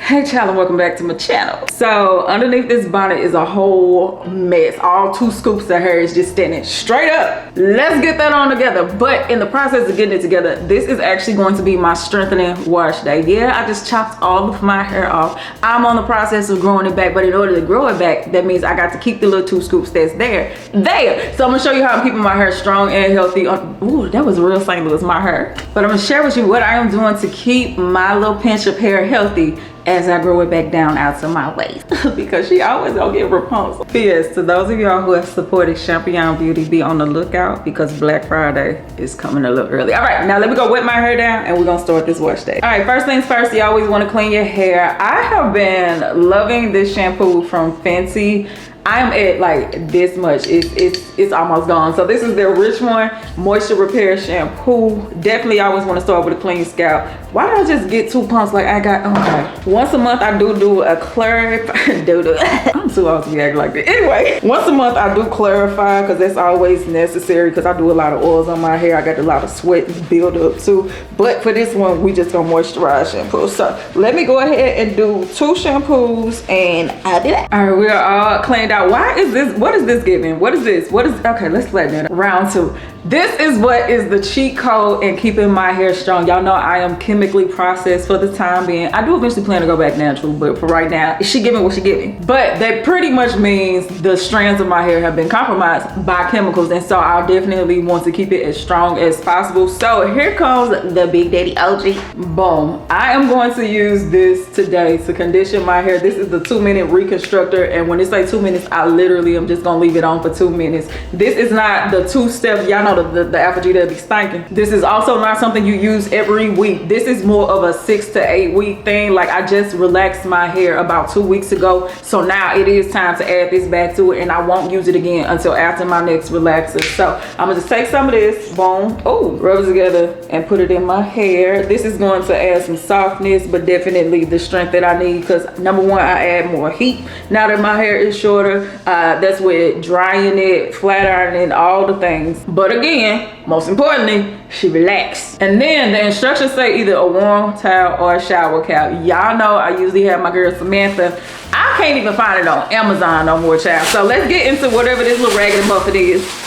Hey child, and welcome back to my channel. So underneath this bonnet is a whole mess. All 2 scoops of hair is just standing straight up. Let's get that on together. But in the process of getting it together, this is actually going to be my strengthening wash day. Yeah, I just chopped all of my hair off. I'm on the process of growing it back, but in order to grow it back, that means I got to keep the little 2 scoops that's there. So I'm gonna show you how I'm keeping my hair strong and healthy. Ooh, that was real St. Louis, my hair. But I'm gonna share with you what I am doing to keep my little pinch of hair healthy as I grow it back down out to my waist. Because she always gonna get repulsed. P.S. to those of y'all who have supported Champion Beauty, be on the lookout because Black Friday is coming a little early. All right, now let me go wet my hair down and we're gonna start this wash day. All right, first things first, you always wanna clean your hair. I have been loving this shampoo from Fenty. I'm at like this much, it's almost gone. So this is their Rich One Moisture Repair Shampoo. Definitely always want to start with a clean scalp. Why don't I just get 2 pumps like I got? Okay. Once a month I do a clarify. I'm too old to be acting like that. Anyway, once a month I do clarify because that's always necessary because I do a lot of oils on my hair. I got a lot of sweat build up too. But for this one, we just gonna moisturize shampoo. So let me go ahead and do 2 shampoos and I did it. All right, we are all cleaned out. Why is this? What is this giving? What is this? What is? Okay, let's let that round 2. This is what is the cheat code in keeping my hair strong. Y'all know I am chemically processed for the time being. I do eventually plan to go back natural, but for right now, she giving what she giving. But that pretty much means the strands of my hair have been compromised by chemicals, and so I definitely want to keep it as strong as possible. So here comes the Big Daddy OG. Boom. I am going to use this today to condition my hair. This is the 2-minute reconstructor, and when it say 2 minutes, I literally am just gonna leave it on for 2 minutes. This is not the 2-step, y'all know the Apple G that be stinking. This is also not something you use every week. This is more of a 6 to 8 week thing. Like I just relaxed my hair about 2 weeks ago. So now it is time to add this back to it, and I won't use it again until after my next relaxer. So I'm gonna just take some of this, boom, oh, rub it together and put it in my hair. This is going to add some softness, but definitely the strength that I need because number 1, I add more heat now that my hair is shorter. That's with drying it, flat ironing, all the things. But again, most importantly, she relaxed. And then the instructions say either a warm towel or a shower cap. Y'all know I usually have my girl Samantha. I can't even find it on Amazon no more, child. So let's get into whatever this little raggedy muffin is.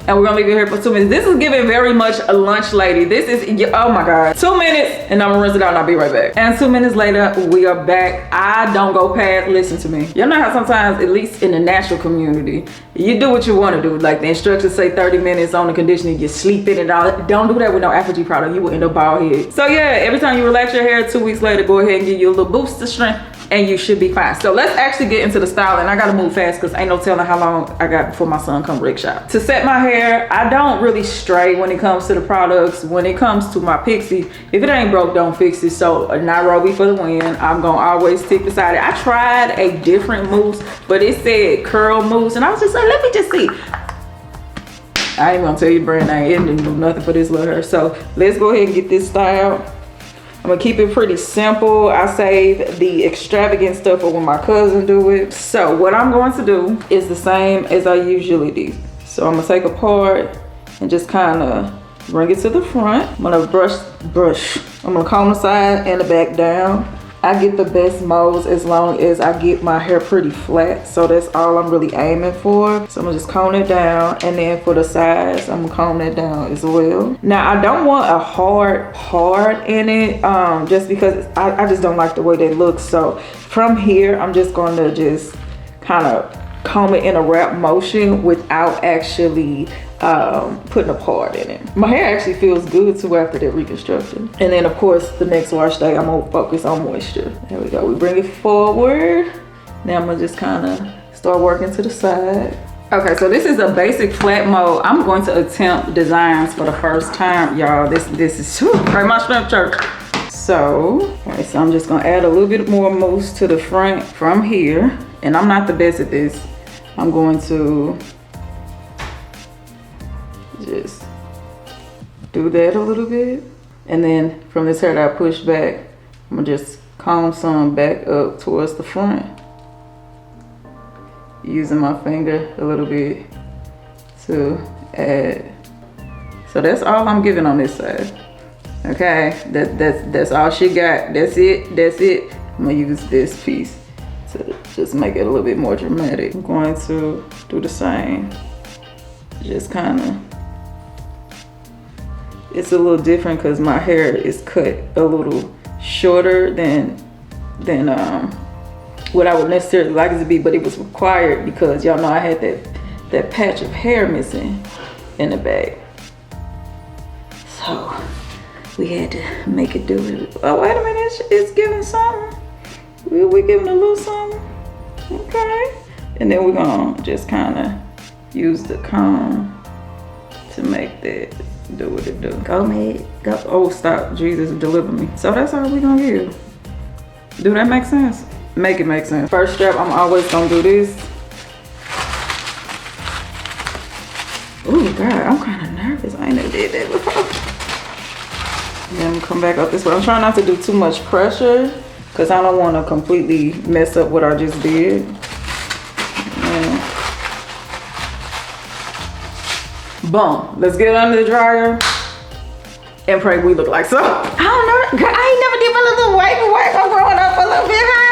And we're gonna leave it here for 2 minutes. This is giving very much a lunch lady. This is, oh my God. 2 minutes and I'm gonna rinse it out and I'll be right back. And 2 minutes later, we are back. I don't go past, listen to me. You know how sometimes, at least in the natural community, you do what you wanna do. Like the instructions say 30 minutes on the conditioning, you sleep in and all. Don't do that with no Apple G product. You will end up bald head. So yeah, every time you relax your hair, 2 weeks later, go ahead and give you a little boost of strength and you should be fine. So let's actually get into the styling. I gotta move fast because ain't no telling how long I got before my son come wreck shop. To set my hair, I don't really stray when it comes to the products. When it comes to my Pixie, if it ain't broke, don't fix it. So a Nairobi for the win. I'm gonna always stick beside it. I tried a different mousse, but it said curl mousse, and I was just like, let me just see. I ain't gonna tell you the brand name. It didn't do nothing for this little hair. So let's go ahead and get this style. I'm gonna keep it pretty simple. I save the extravagant stuff for when my cousin do it. So what I'm going to do is the same as I usually do. So I'm gonna take a part and just kind of bring it to the front. I'm gonna brush. I'm gonna comb the side and the back down. I get the best molds as long as I get my hair pretty flat. So that's all I'm really aiming for. So I'm gonna just comb it down, and then for the sides, I'm gonna comb that down as well. Now I don't want a hard part in it, just because I just don't like the way they look. So from here, I'm just gonna just kind of comb it in a wrap motion without actually putting a part in it. My hair actually feels good too after that reconstruction. And then of course the next wash day I'm gonna focus on moisture. There we go, we bring it forward. Now I'm gonna just kind of start working to the side. Okay, so this is a basic flat mold. I'm going to attempt designs for the first time, y'all. This is right, my strength church. So, all right, so I'm just gonna add a little bit more mousse to the front from here. And I'm not the best at this. I'm going to just do that a little bit, and then from this hair that I push back, I'm gonna just comb some back up towards the front, using my finger a little bit to add. So that's all I'm giving on this side. Okay, that's all she got. That's it. I'm gonna use this piece to just make it a little bit more dramatic. I'm going to do the same. Just kind of, it's a little different because my hair is cut a little shorter than what I would necessarily like it to be, but it was required because y'all know I had that patch of hair missing in the back. So we had to make it do it. Oh, wait a minute, it's giving something. We're giving a little something. Okay. And then we're gonna just kind of use the comb to make that do what it do. Go, Meg, go. Oh, stop, Jesus, deliver me. So that's all we're gonna give. Do that make sense? Make it make sense. First strap, I'm always gonna do this. Oh God, I'm kind of nervous. I ain't never did that before. And then come back up this way. I'm trying not to do too much pressure because I don't want to completely mess up what I just did. And boom. Let's get it under the dryer and pray we look like so. I don't know. Girl, I ain't never did my little wavy wipe. I'm growing up a little bit high.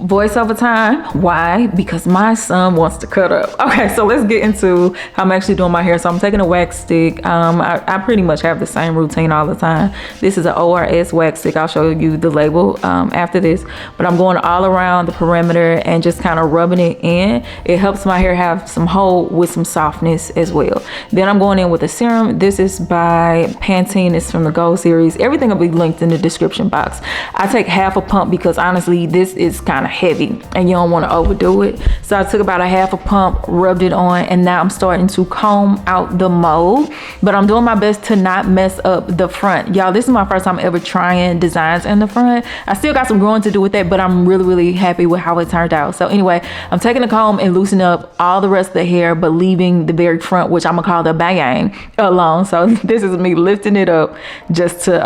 Voiceover time. Why? Because my son wants to cut up. Okay, so let's get into how I'm actually doing my hair. So I'm taking a wax stick. I pretty much have the same routine all the time. This is an ORS wax stick. I'll show you the label after this. But I'm going all around the perimeter and just kind of rubbing it in. It helps my hair have some hold with some softness as well. Then I'm going in with a serum. This is by Pantene. It's from the Gold series. Everything will be linked in the description box. I take half a pump because honestly this is kind of heavy and you don't want to overdo it. So I took about a half a pump, rubbed it on, and now I'm starting to comb out the mold, but I'm doing my best to not mess up the front. Y'all, this is my first time ever trying designs in the front. I still got some growing to do with that, but I'm really happy with how it turned out. So anyway, I'm taking the comb and loosening up all the rest of the hair, but leaving the very front, which I'm gonna call the bang, alone. So this is me lifting it up just to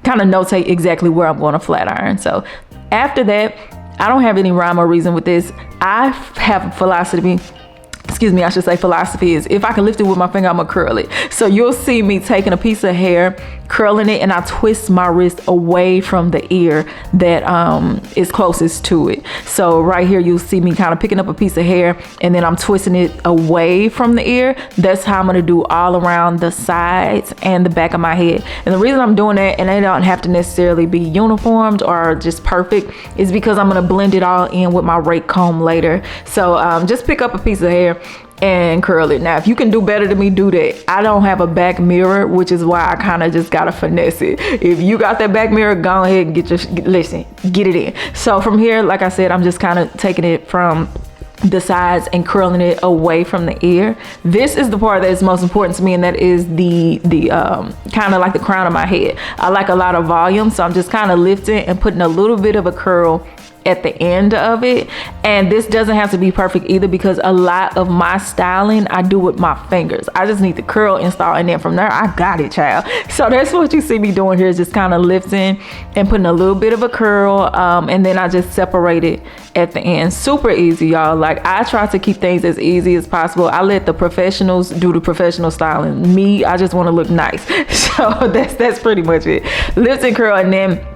kind of notate exactly where I'm going to flat iron. So after that, I don't have any rhyme or reason with this. I have a philosophy. Excuse me, I should say philosophy is if I can lift it with my finger, I'm gonna curl it. So you'll see me taking a piece of hair, curling it, and I twist my wrist away from the ear that is closest to it. So right here, you'll see me kind of picking up a piece of hair and then I'm twisting it away from the ear. That's how I'm gonna do all around the sides and the back of my head. And the reason I'm doing that, and they don't have to necessarily be uniformed or just perfect, is because I'm gonna blend it all in with my rake comb later. So just pick up a piece of hair and curl it. Now, if you can do better than me, do that. I don't have a back mirror, which is why I kind of just gotta finesse it. If you got that back mirror, go ahead and get it in. So from here, like I said, I'm just kind of taking it from the sides and curling it away from the ear. This is the part that is most important to me, and that is the kind of like the crown of my head. I like a lot of volume, so I'm just kind of lifting and putting a little bit of a curl at the end of it. And this doesn't have to be perfect either, because a lot of my styling I do with my fingers. I just need the curl installed, and then from there I got it, child. So that's what you see me doing here, is just kind of lifting and putting a little bit of a curl, and then I just separate it at the end. Super easy, y'all. Like, I try to keep things as easy as possible. I let the professionals do the professional styling. Me, I just want to look nice. So that's pretty much it. Lift and curl, and then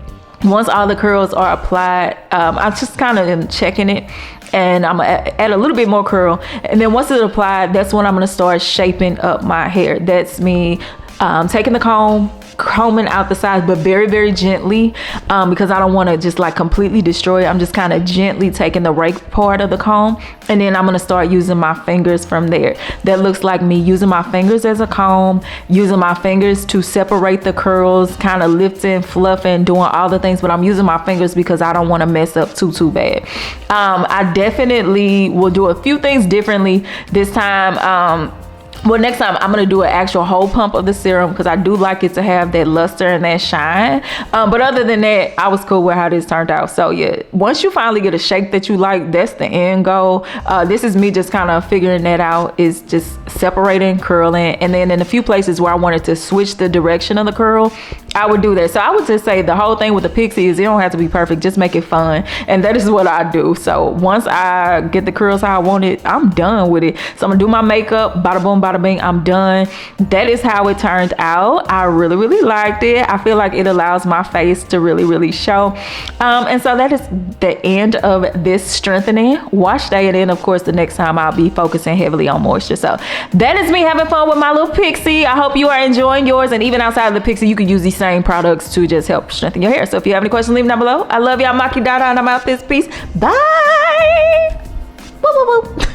once all the curls are applied, I just kind of am checking it, and I'm gonna add a little bit more curl. And then once it's applied, that's when I'm gonna start shaping up my hair. That's me taking the comb, combing out the sides, but very gently, because I don't want to just like completely destroy it. I'm just kind of gently taking the rake part of the comb, and then I'm going to start using my fingers from there. That looks like me using my fingers as a comb, using my fingers to separate the curls, kind of lifting, fluffing, doing all the things, but I'm using my fingers because I don't want to mess up too bad. I definitely will do a few things differently this time. Well, next time I'm gonna do an actual whole pump of the serum, because I do like it to have that luster and that shine. But other than that, I was cool with how this turned out. So yeah, once you finally get a shape that you like, that's the end goal. This is me just kind of figuring that out, is just separating, curling, and then in a few places where I wanted to switch the direction of the curl, I would do that. So I would just say the whole thing with the Pixie is it don't have to be perfect, just make it fun. And that is what I do. So once I get the curls how I want it, I'm done with it. So I'm gonna do my makeup, bada boom, bada bada bing, I'm done. That is how it turned out. I really liked it. I feel like it allows my face to really show. And so that is the end of this strengthening wash day. And then of course the next time I'll be focusing heavily on moisture. So that is me having fun with my little Pixie. I hope you are enjoying yours, and even outside of the Pixie you can use these same products to just help strengthen your hair. So if you have any questions, leave them down below. I love y'all. Maki Dada, and I'm out this piece. Bye. Woo, woo, woo.